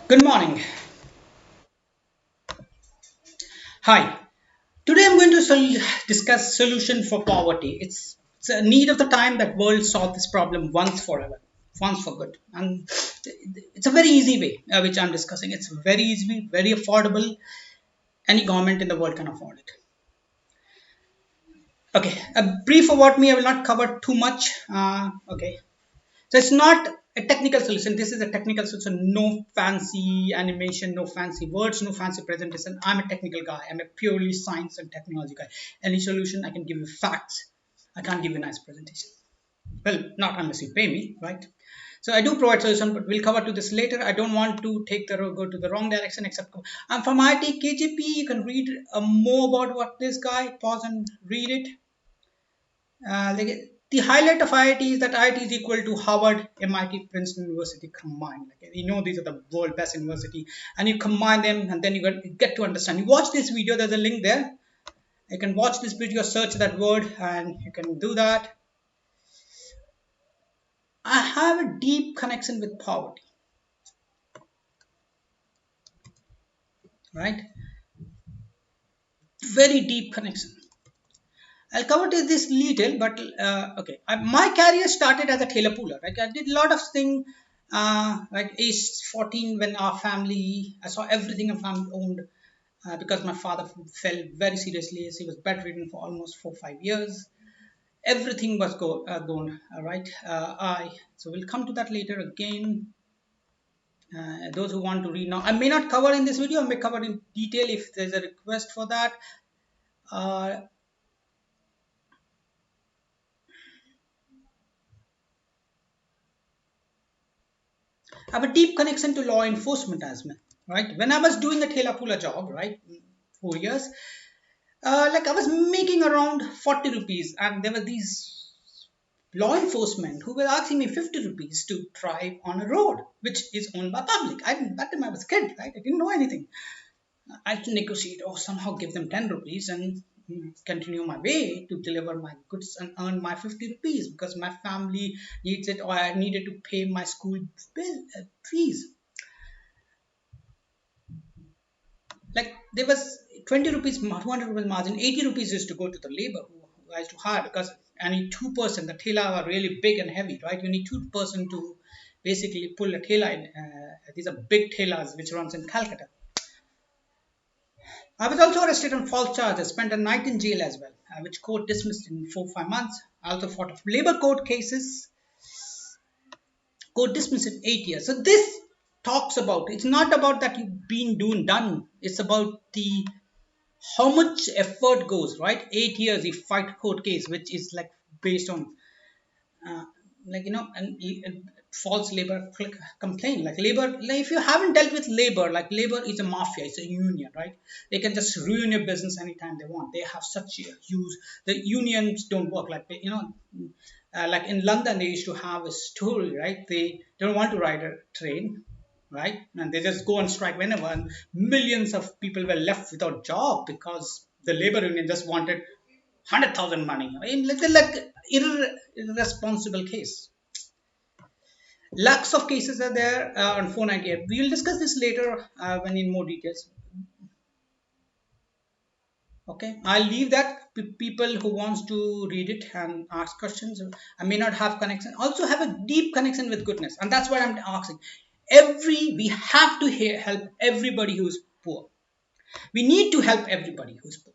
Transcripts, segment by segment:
Good morning. Hi. Today I'm going to discuss solution for poverty. It's a need of the time that world solve this problem once forever, once for good. And it's a very easy way which I'm discussing. It's very easy, very affordable. Any government in the world can afford it. Okay, a brief about me. I will not cover too much. Okay, so it's not a technical solution. This is a technical solution. No fancy animation, no fancy words, no fancy presentation. I'm a technical guy. I'm a purely science and technology guy. Any solution, I can give you facts. I can't give you a nice presentation. Well, not unless you pay me, right? So I do provide solution, but we'll cover to this later. I don't want to go to the wrong direction. Except I'm from IT KGP. You can read more about what this guy. Pause and read it. The highlight of IIT is that IIT is equal to Harvard, MIT, Princeton University combined. You know, these are the world best university, and you combine them, and then you get to understand. You watch this video. There's a link there. You can watch this video, search that word, and you can do that. I have a deep connection with poverty, right? Very deep connection. I'll cover this little, but okay. My career started as a Taylor puller. Right? I did a lot of things. Like age 14, when our family, I saw everything our family owned because my father fell very seriously. He was bedridden for almost 4 or 5 years. Everything was gone. Right. So we'll come to that later again. Those who want to read now, I may not cover in this video. I may cover in detail if there's a request for that. Uh, I have a deep connection to law enforcement as well, right? When I was doing the Thela Pula job, right, 4 years, like I was making around 40 rupees, and there were these law enforcement who were asking me 50 rupees to drive on a road which is owned by public. That time I was a kid, right? I didn't know anything. I had to negotiate or somehow give them 10 rupees and continue my way to deliver my goods and earn my 50 rupees because my family needs it or I needed to pay my school fees. Like there was 20 rupees, 200 rupees margin, 80 rupees used to go to the labor who I used to hire because I need 2%. The thela are really big and heavy, right? You need 2% to basically pull a thela in. These are big thelas which runs in Calcutta. I was also arrested on false charges, spent a night in jail as well, which court dismissed in 4 or 5 months. I also fought of labor court cases, court dismissed in 8 years. So this talks about, it's not about that you've been done. It's about the how much effort goes, right? 8 years you fight court case which is like based on uh, and false labor complaint. Like labor, like if you haven't dealt with labor, like labor is a mafia, it's a union, right? They can just ruin your business anytime they want. They have such a huge, the unions don't work like like in London they used to have a story, right? They don't want to ride a train, right? And they just go on strike whenever, and millions of people were left without job because the labor union just wanted 100,000 money. I mean, like irresponsible case. Lakhs of cases are there on 498. We will discuss this later when in more details. Okay, I'll leave that to people who wants to read it and ask questions. I may not have connection. Also have a deep connection with goodness, and that's what I'm asking. We have to help everybody who's poor. We need to help everybody who's poor.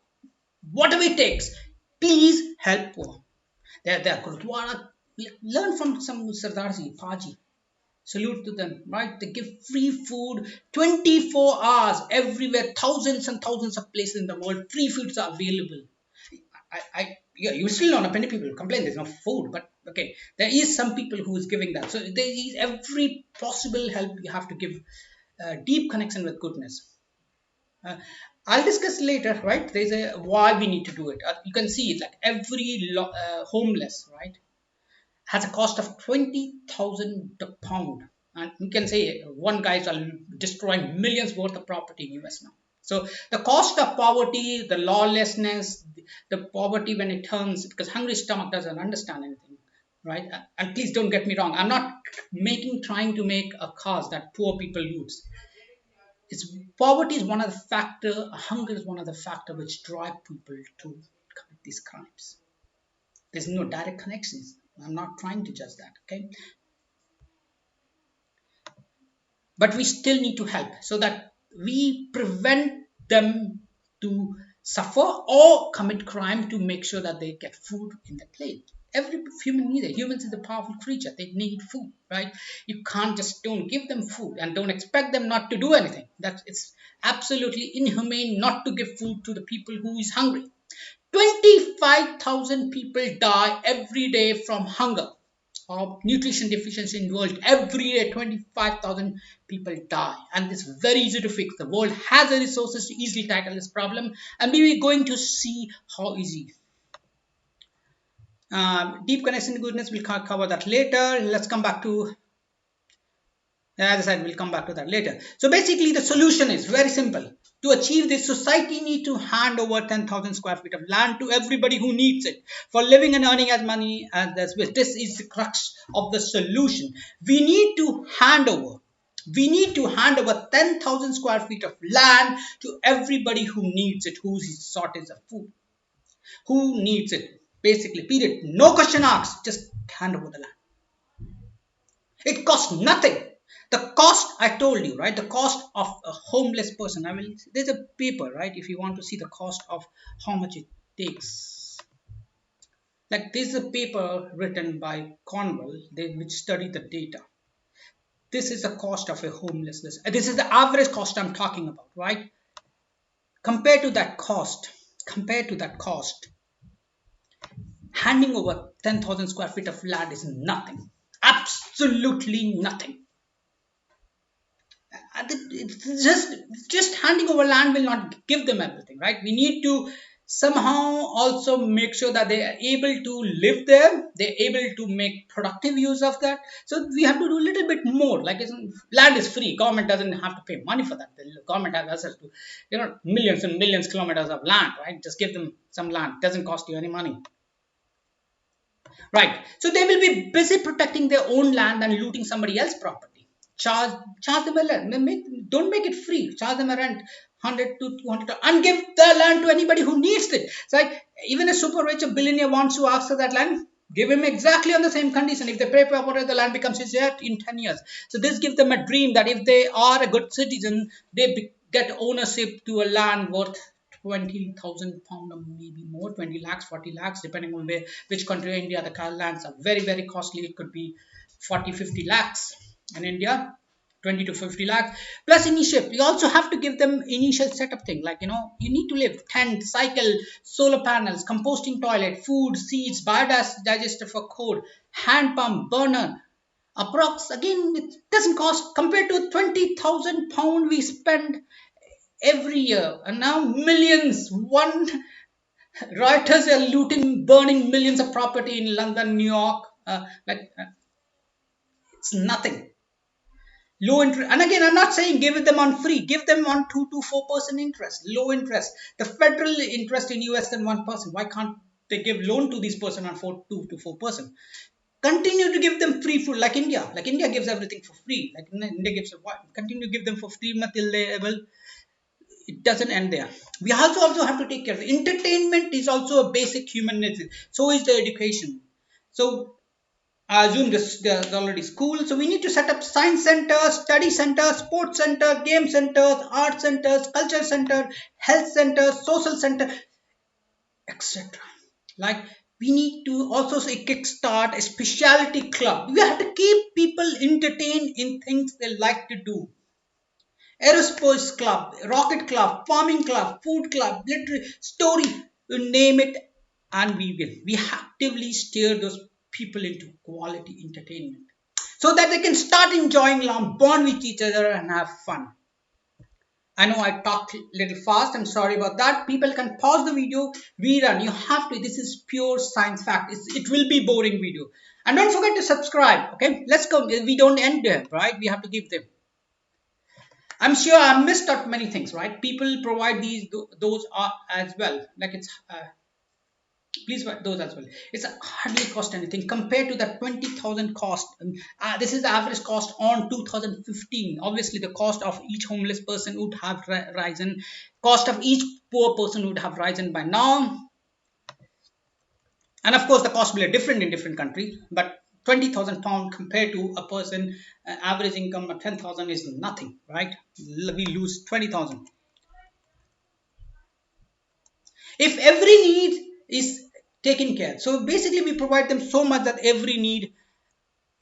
Whatever it takes, please help poor. They're Gurdwara. Learn from some Sardarji, Paji. Salute to them, right? They give free food 24 hours everywhere, thousands and thousands of places in the world. Free foods are available. Yeah, you still know many people complain there's no food, but okay, there is some people who is giving that. So there is every possible help you have to give. Deep connection with goodness. Uh, I'll discuss later, right? There's a why we need to do it. You can see it like every homeless, right, has a cost of 20,000 pound, and you can say one guy is destroying millions worth of property in US now. So the cost of poverty, the lawlessness, the poverty when it turns, because hungry stomach doesn't understand anything, right? And please don't get me wrong, I'm not trying to make a cause that poor people use. It's poverty is one of the factor, hunger is one of the factor which drive people to commit these crimes. There's no direct connections. I'm not trying to judge that, okay? But we still need to help so that we prevent them to suffer or commit crime to make sure that they get food in their plate. Every human needs it. Humans is a powerful creature. They need food, right? You can't just don't give them food and don't expect them not to do anything. That's it's absolutely inhumane not to give food to the people who is hungry. 25,000 people die every day from hunger or nutrition deficiency in the world. Every day 25,000 people die, and it's very easy to fix. The world has the resources to easily tackle this problem, and we are going to see how easy. Deep connection to goodness, we'll cover that later. Let's come back to, as I said, we'll come back to that later. So basically the solution is very simple. To achieve this, society need to hand over 10,000 square feet of land to everybody who needs it for living and earning as money as this. This is the crux of the solution. We need to hand over 10,000 square feet of land to everybody who needs it, who's in shortage of food, who needs it. Basically, period. No question asked. Just hand over the land. It costs nothing. The cost, I told you, right? The cost of a homeless person. I mean, there's a paper, right? If you want to see the cost of how much it takes. Like there's a paper written by Cornwell, which studied the data. This is the cost of a homelessness. This is the average cost I'm talking about, right? Compared to that cost, handing over 10,000 square feet of land is nothing. Absolutely nothing. It's just handing over land will not give them everything, right? We need to somehow also make sure that they are able to live there, they're able to make productive use of that. So we have to do a little bit more. Like land is free, government doesn't have to pay money for that. The government has access to millions and millions of kilometers of land, right? Just give them some land, doesn't cost you any money. Right, so they will be busy protecting their own land and looting somebody else's property. Charge them a rent. Don't make it free. Charge them a rent, 100 to 200, and give the land to anybody who needs it. It's like even a super rich, a billionaire wants to ask for that land, give him exactly on the same condition. If they pay properly, the land becomes his in 10 years. So this gives them a dream that if they are a good citizen, they get ownership to a land worth 20,000 pound or maybe more, 20 lakhs, 40 lakhs, depending on which country. India, the car lands are very, very costly. It could be 40, 50 lakhs in India, 20 to 50 lakhs. Plus initial, you also have to give them initial setup thing. Like, you need to live, tent, cycle, solar panels, composting toilet, food, seeds, bio-digester for code, hand pump, burner. Approx, again, it doesn't cost compared to 20,000 pound we spend every year, and now millions. Rioters are looting, burning millions of property in London, New York. It's nothing. Low interest, and again, I'm not saying give it them on free. Give them on 2 to 4% interest, low interest. The federal interest in US than 1%. Why can't they give loan to this person on 2 to 4%? Continue to give them free food like India. Like India gives everything for free. Like India gives continue to give them for free until they able. It doesn't end there. We also have to take care of it. Entertainment is also a basic human need. So is the education. So I assume there's already school. So we need to set up science centers, study centers, sports center, game centers, art centers, culture center, health centers, social center, etc. Like we need to also kickstart a specialty club. We have to keep people entertained in things they like to do. Aerospace club, rocket club, farming club, food club, literary story, you name it, and we will. We actively steer those people into quality entertainment so that they can start enjoying life, bond with each other, and have fun. I know I talked a little fast. I'm sorry about that. People can pause the video, rerun. You have to. This is pure science fact. It will be boring video. And don't forget to subscribe. Okay, let's go. We don't end there, right? We have to give them. I'm sure I missed out many things, right? People provide those as well. Like it's Please write those as well. It's hardly cost anything compared to the 20,000 cost. This is the average cost on 2015. Obviously, the cost of each homeless person would have risen. Cost of each poor person would have risen by now. And of course, the cost will be different in different countries. But 20,000 pound compared to a person average income of 10,000 is nothing, right? We lose 20,000. If every need is taken care, so basically we provide them so much that every need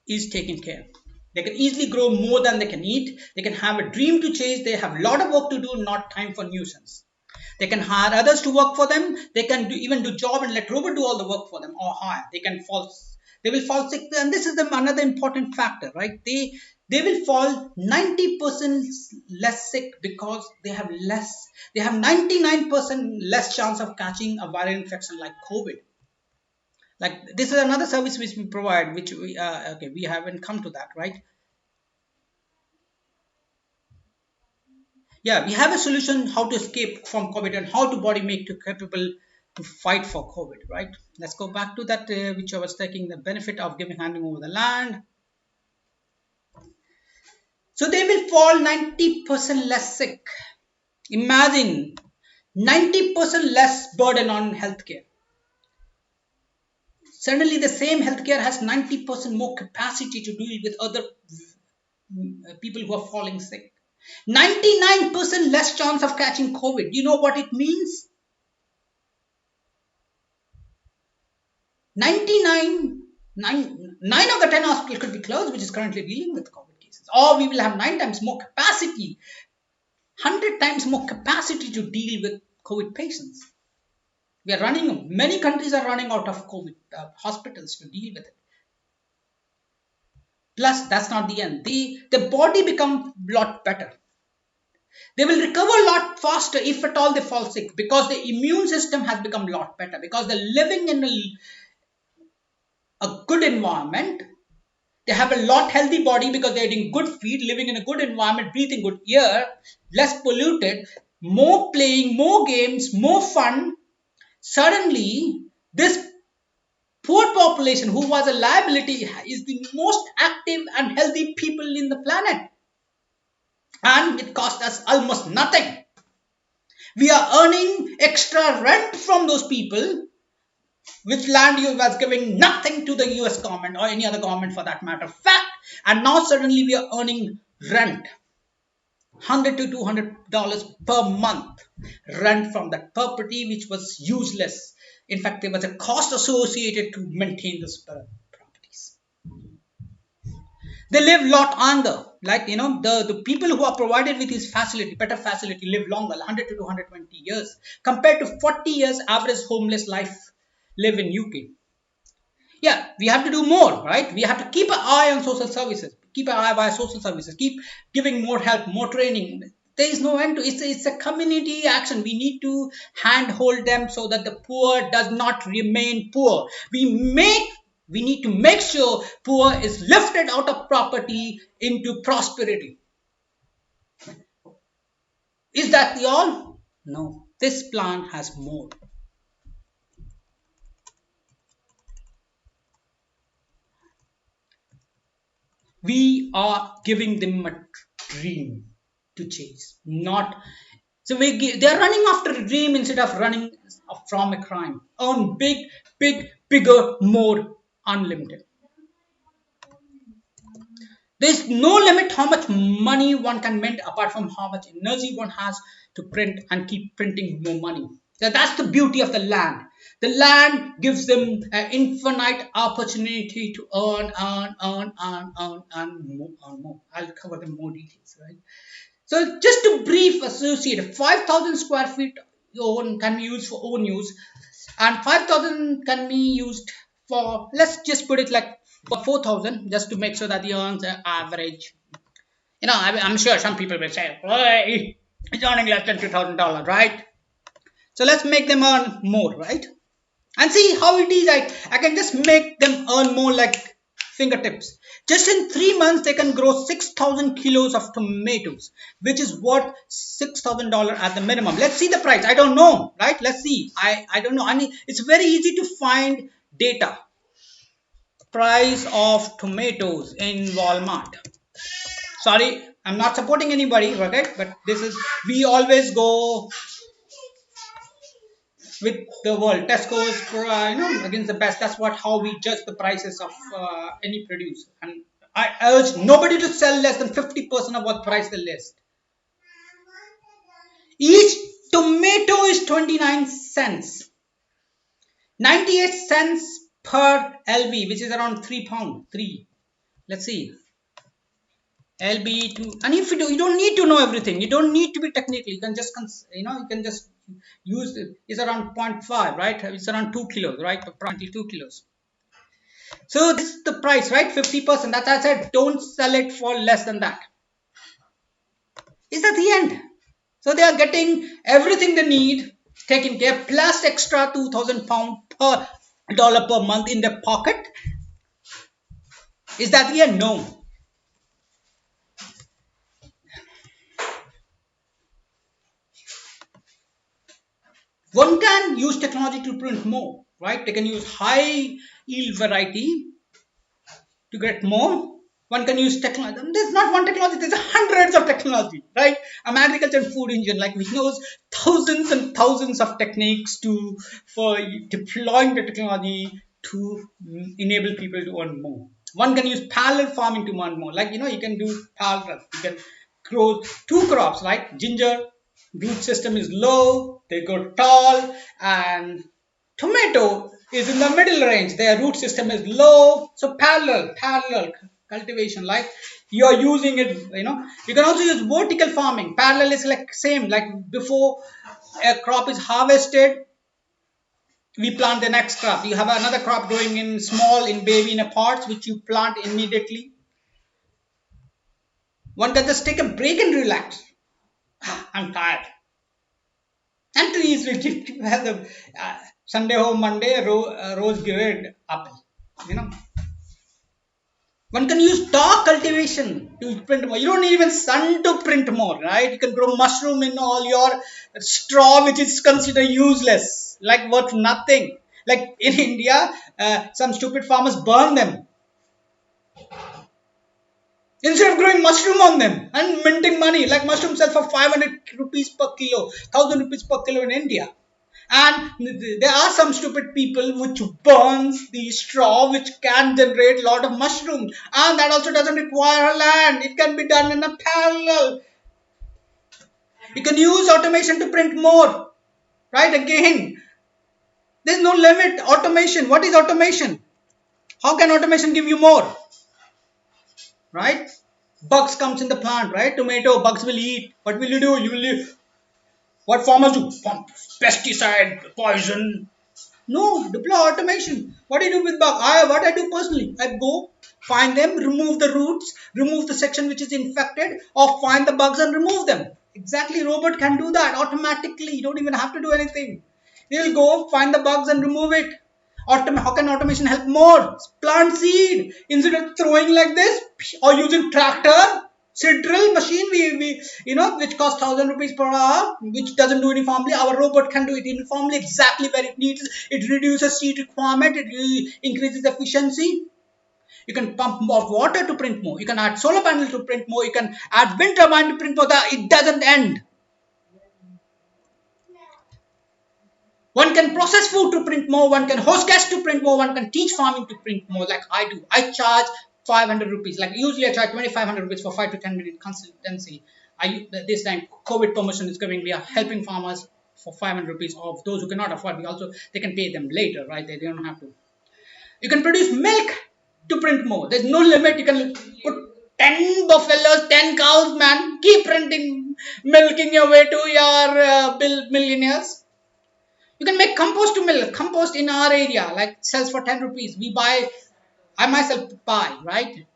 is taken care. They can easily grow more than they can eat. They can have a dream to chase. They have a lot of work to do, not time for nuisance. They can hire others to work for them. They can even do job and let robot do all the work for them, or hire. They will fall sick, and this is another important factor, right? They will fall 90% less sick because they have 99% less chance of catching a viral infection like COVID. Like, this is another service which we provide, which we haven't come to that, right? Yeah, we have a solution how to escape from COVID and how to body make to capable to fight for COVID, right? Let's go back to that, which I was taking the benefit of handing over the land. So they will fall 90% less sick. Imagine 90% less burden on healthcare. Suddenly, the same healthcare has 90% more capacity to deal with other people who are falling sick. 99% less chance of catching COVID. You know what it means? 9 of the 10 hospitals could be closed, which is currently dealing with COVID cases. Or we will have 9 times more capacity, 100 times more capacity to deal with COVID patients. We are running, many countries are running out of COVID hospitals to deal with it. Plus, that's not the end. The body becomes a lot better. They will recover a lot faster if at all they fall sick, because the immune system has become a lot better, because they're living in a good environment. They have a lot healthy body because they're eating good feed, living in a good environment, breathing good air, less polluted, more playing, more games, more fun. Suddenly, this poor population who was a liability is the most active and healthy people in the planet. And it cost us almost nothing. We are earning extra rent from those people, which land you was giving nothing to the US government or any other government for that matter of fact. And now suddenly we are earning rent. $100 to $200 per month rent from that property, which was useless. In fact, there was a cost associated to maintain those properties. They live lot longer. Like, the people who are provided with this facility, better facility, live longer, 100 to 220 years, compared to 40 years average homeless life live in UK. Yeah, we have to do more, right? We have to keep an eye on social services, keep an eye by social services, keep giving more help, more training. There is no end to it. It's a community action. We need to handhold them so that the poor does not remain poor. We need to make sure poor is lifted out of poverty into prosperity. Is that the all? No. This plan has more. We are giving them a dream to chase, not so they're running after a dream instead of running from a crime. Earn big, bigger, more, unlimited. There's no limit how much money one can mint apart from how much energy one has to print and keep printing more money. So that's the beauty of the land. The land gives them an infinite opportunity to earn more. I'll cover them more details, right? So just to brief associate, 5,000 square feet can be used for own use, and 5,000 can be used for, let's just put it like 4,000, just to make sure that the earns are average. I'm sure some people will say, hey, it's earning less than $2,000, right? So let's make them earn more, right? And see how it is. I can just make them earn more like fingertips. Just in 3 months, they can grow 6,000 kilos of tomatoes, which is worth $6,000 at the minimum. Let's see the price. I don't know, right? Let's see. I don't know. I mean, it's very easy to find data. Price of tomatoes in Walmart. Sorry, I'm not supporting anybody, okay? But this is, we always go with the world. Tesco's, against the best. That's what how we judge the prices of any produce. And I urge nobody to sell less than 50% of what price they list. Each tomato is 29 cents. 98 cents per LB, which is around 3 pound. 3. Let's see. LB2, and if you don't need to know everything, you don't need to be technical. You can just use it. It's around 0.5, right? It's around 2 kilos, right? Approximately 2 kilos. So this is the price, right? 50%. That's I said, don't sell it for less than that. Is that the end? So they are getting everything they need taken care, plus extra 2,000 pounds per dollar per month in their pocket. Is that the end? No. One can use technology to print more, right? They can use high yield variety to get more. One can use technology. There's not one technology, there's hundreds of technology, right? I'm agriculture and food engineer, like we knows thousands and thousands of techniques for deploying the technology to enable people to earn more. One can use parallel farming to earn more. Like, you can do parallel. You can grow 2 crops, like ginger, root system is low, they go tall, and tomato is in the middle range, their root system is low. So parallel cultivation, like you are using it, you can also use vertical farming. Parallel is like same, like before a crop is harvested, we plant the next crop. You have another crop growing in small, in baby, in a pots, which you plant immediately. One can just take a break and relax. I'm tired. And trees which have the Sunday home, Monday, rose grade apple. One can use dark cultivation to print more. You don't need even sun to print more, right? You can grow mushroom in all your straw, which is considered useless, like worth nothing. Like in India, some stupid farmers burn them instead of growing mushroom on them and minting money. Like mushroom sell for 500 rupees per kilo, 1,000 rupees per kilo in India. And there are some stupid people which burns the straw, which can generate a lot of mushroom, and that also doesn't require land. It can be done in a parallel. You can use automation to print more, right? Again, there's no limit. Automation. What is automation? How can automation give you more? Right? Bugs comes in the plant, right? Tomato bugs will eat. What will you do? You will what farmers do? Pump pesticide, poison. No, deploy automation. What do you do with bug? What I do personally, I go find them, remove the roots, remove the section which is infected, or find the bugs and remove them. Exactly, robot can do that automatically. You don't even have to do anything. They'll go find the bugs and remove it. How can automation help more? Plant seed instead of throwing like this, or using tractor. Seed drill machine, which costs 1,000 rupees per hour, which doesn't do uniformly. Our robot can do it uniformly, exactly where it needs. It reduces seed requirement. It increases efficiency. You can pump more water to print more. You can add solar panel to print more. You can add wind turbine to print more. It doesn't end. One can process food to print more. One can host guests to print more. One can teach farming to print more, like I do. I charge 500 rupees. Like usually I charge 2,500 rupees for 5 to 10 minute consultancy. This time COVID promotion is coming. We are helping farmers for 500 rupees. Of those who cannot afford, they can pay them later, right? They don't have to. You can produce milk to print more. There's no limit. You can put 10 buffaloes, 10 cows, man. Keep printing, milking your way to your millionaires. You can make compost to milk. Compost in our area, like sells for 10 rupees. We buy. I myself buy, right? You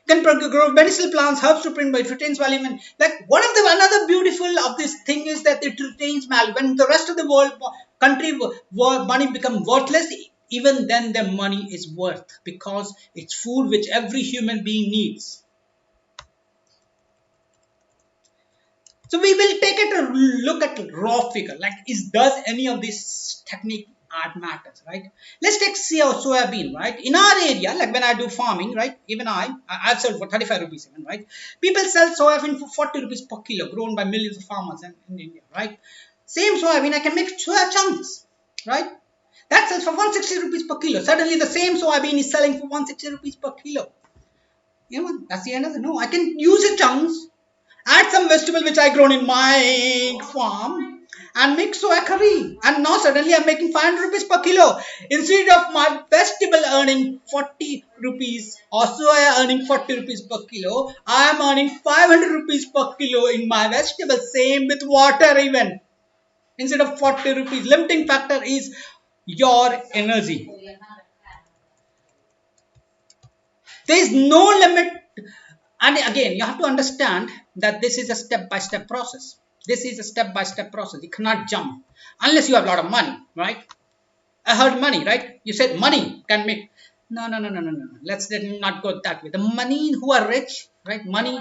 can grow medicinal plants, herbs to print, but it retains value. Like another beautiful of this thing is that it retains value. When the rest of the world, country, money become worthless, even then their money is worth, because it's food which every human being needs. So we will take a look at raw figure, like does any of this technique add matters, right? Let's take soybean, right? In our area, like when I do farming, right? Even I've sold for 35 rupees even, right? People sell soybean for 40 rupees per kilo, grown by millions of farmers in India, right? Same soybean, I can make soya chunks, right? That sells for 160 rupees per kilo. Suddenly the same soybean is selling for 160 rupees per kilo. You know, that's the end of it. No, I can use the chunks, add some vegetable which I grown in my farm, and make soya curry. And now suddenly I'm making 500 rupees per kilo. Instead of my vegetable earning 40 rupees or soya earning 40 rupees per kilo, I am earning 500 rupees per kilo in my vegetable. Same with water even. Instead of 40 rupees. Limiting factor is your energy. There is no limit. And again, you have to understand that this is a step-by-step process. This is a step-by-step process. You cannot jump unless you have a lot of money, right? I heard money, right? You said money can make. No, no, no, no, no, no. Let's not go that way. The money who are rich, right? Money.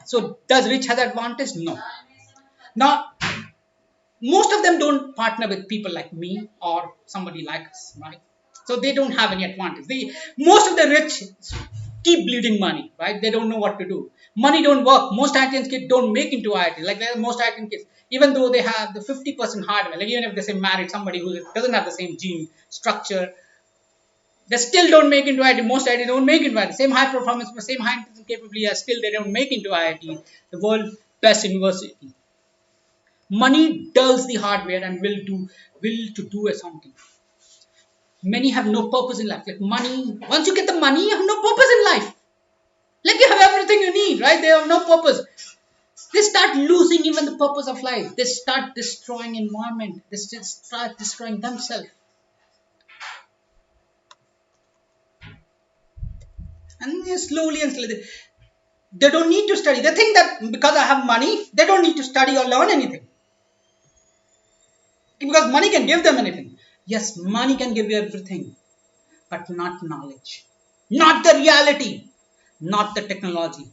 So does rich have advantage? No. Now, most of them don't partner with people like me or somebody like us, right? So they don't have any advantage. Most of the rich keep bleeding money, right? They don't know what to do. Money don't work. Most IITian kids don't make into IIT. Like most IITian kids, even though they have the 50% hardware, like even if they say married somebody who doesn't have the same gene structure, they still don't make into IIT. Most IIT don't make into IIT. Same high performance, same high intelligence capability, still they don't make into IIT, the world's best university. Money dulls the hardware and will to do something. Many have no purpose in life. Like money, once you get the money, you have no purpose in life. Like you have everything you need, right? They have no purpose. They start losing even the purpose of life. They start destroying environment. They start destroying themselves. And slowly and slowly, they don't need to study. They think that because I have money, they don't need to study or learn anything. Because money can give them anything. Yes, money can give you everything, but not knowledge. Not the reality. Not the technology.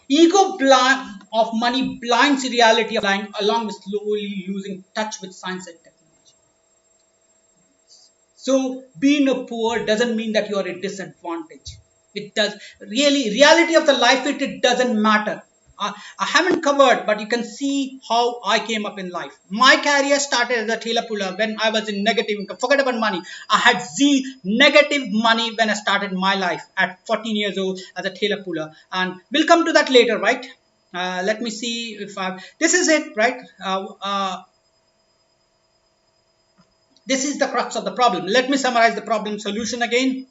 Ego of money blinds reality along with slowly losing touch with science and technology. So being a poor doesn't mean that you are a disadvantage. It does really reality of the life it doesn't matter. I haven't covered, but you can see how I came up in life. My career started as a tailor puller when I was in negative income. Forget about money. I had negative money when I started my life at 14 years old as a tailor puller. And we'll come to that later, right? Let me see if this is it, right? This is the crux of the problem. Let me summarize the problem solution again.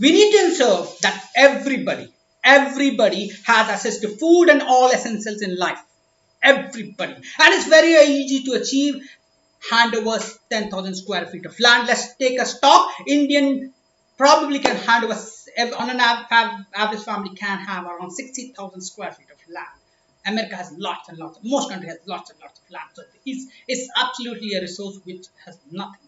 We need to ensure that everybody has access to food and all essentials in life. Everybody. And it's very easy to achieve. Handover 10,000 square feet of land. Let's take a stock. Indian probably can hand over, on an average family can have around 60,000 square feet of land. America has lots and lots. Most countries has lots and lots of land. So it's absolutely a resource which has nothing.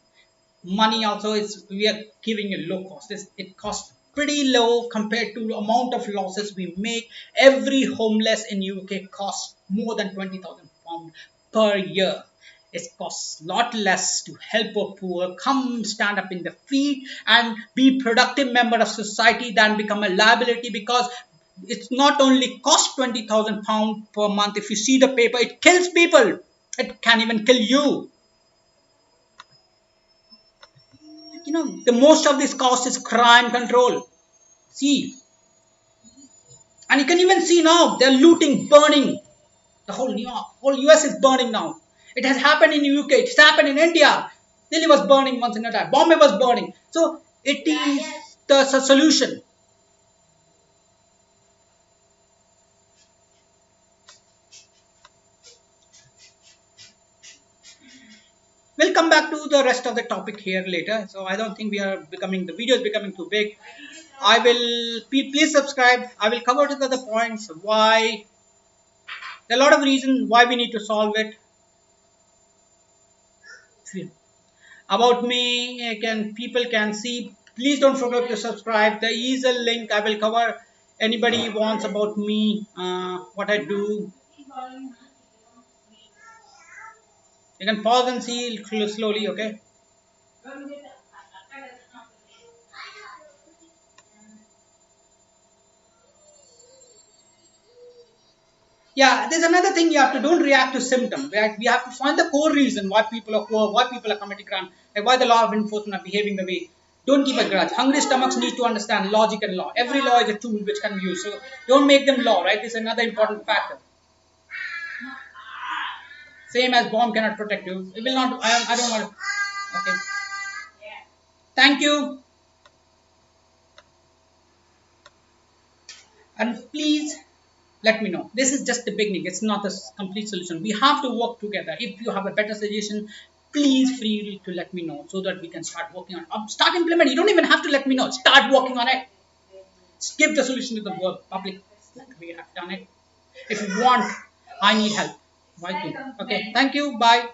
Money also is, we are giving a low cost. It costs pretty low compared to the amount of losses we make. Every homeless in UK costs more than 20,000 pounds per year. It costs a lot less to help a poor come stand up in the feet and be productive member of society than become a liability, because it's not only cost 20,000 pounds per month. If you see the paper, it kills people. It can even kill you. You know, the most of this cost is crime control. See, and you can even see now they're looting, burning. The whole US is burning now. It has happened in UK. It's happened in India. Delhi was burning once in a time. Bombay was burning. So it is the solution. We'll come back to the rest of the topic here later. So I don't think the video is becoming too big. Please subscribe. I will cover the other points. Why There are a lot of reasons why we need to solve it. About me, people can see. Please don't forget to subscribe. There is a link. I will cover anybody wants about me, what I do. You can pause and see slowly, okay? Yeah, there's another thing you have to don't react to symptoms. Right? We have to find the core reason why people are poor, why people are committing crime, like why the law of enforcement are behaving the way. Don't keep a grudge. Hungry stomachs need to understand logic and law. Every law is a tool which can be used. So don't make them law, right? This is another important factor. Same as bomb cannot protect you. It will not. I don't want to. Okay. Thank you. And please let me know. This is just the beginning. It's not a complete solution. We have to work together. If you have a better suggestion, please free to let me know so that we can start working on it. Start implementing. You don't even have to let me know. Start working on it. Give the solution to the world, public. Like we have done it. If you want, I need help. Why? Okay. Thank you. Bye.